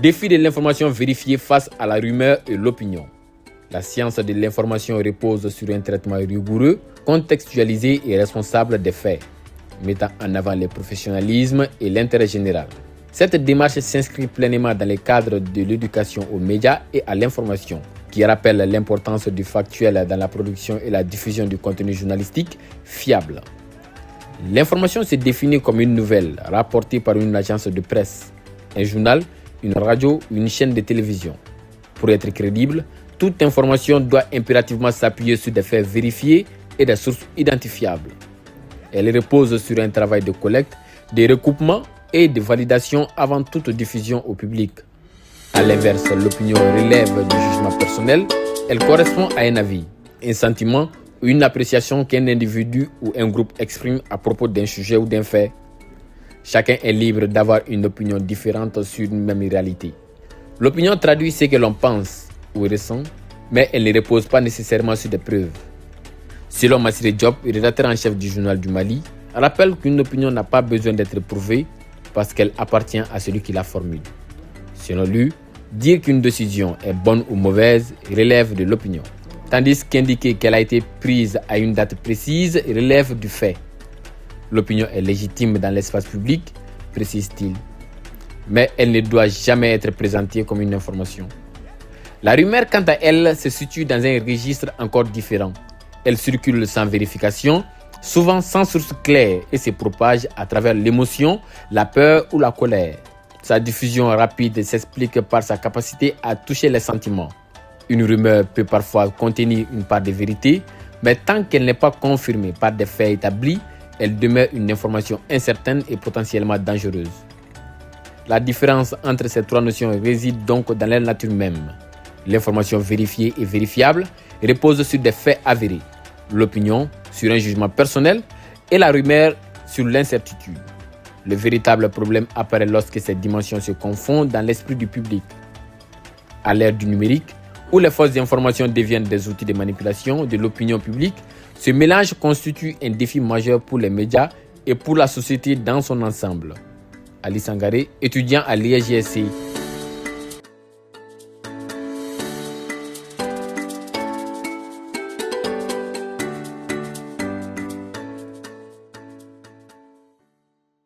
Défi de l'information vérifiée face à la rumeur et l'opinion. La science de l'information repose sur un traitement rigoureux, contextualisé et responsable des faits, mettant en avant le professionnalisme et l'intérêt général. Cette démarche s'inscrit pleinement dans le cadre de l'éducation aux médias et à l'information, qui rappelle l'importance du factuel dans la production et la diffusion du contenu journalistique fiable. L'information se définit comme une nouvelle rapportée par une agence de presse, un journal, une radio ou une chaîne de télévision. Pour être crédible, toute information doit impérativement s'appuyer sur des faits vérifiés et des sources identifiables. Elle repose sur un travail de collecte, de recoupement et de validation avant toute diffusion au public. A l'inverse, l'opinion relève du jugement personnel. Elle correspond à un avis, un sentiment ou une appréciation qu'un individu ou un groupe exprime à propos d'un sujet ou d'un fait. Chacun est libre d'avoir une opinion différente sur une même réalité. L'opinion traduit ce que l'on pense ou ressent, mais elle ne repose pas nécessairement sur des preuves. Selon Massiré Diop, rédacteur en chef du journal du Mali, rappelle qu'une opinion n'a pas besoin d'être prouvée parce qu'elle appartient à celui qui la formule. Selon lui, dire qu'une décision est bonne ou mauvaise relève de l'opinion, tandis qu'indiquer qu'elle a été prise à une date précise relève du fait. L'opinion est légitime dans l'espace public, précise-t-il, mais elle ne doit jamais être présentée comme une information. La rumeur, quant à elle, se situe dans un registre encore différent. Elle circule sans vérification, souvent sans source claire et se propage à travers l'émotion, la peur ou la colère. Sa diffusion rapide s'explique par sa capacité à toucher les sentiments. Une rumeur peut parfois contenir une part de vérité, mais tant qu'elle n'est pas confirmée par des faits établis, elle demeure une information incertaine et potentiellement dangereuse. La différence entre ces trois notions réside donc dans leur nature même. L'information vérifiée et vérifiable repose sur des faits avérés, l'opinion sur un jugement personnel et la rumeur sur l'incertitude. Le véritable problème apparaît lorsque ces dimensions se confondent dans l'esprit du public. À l'ère du numérique, où les fausses informations deviennent des outils de manipulation de l'opinion publique, ce mélange constitue un défi majeur pour les médias et pour la société dans son ensemble. Ali Sangaré, étudiant à l'IEGSC,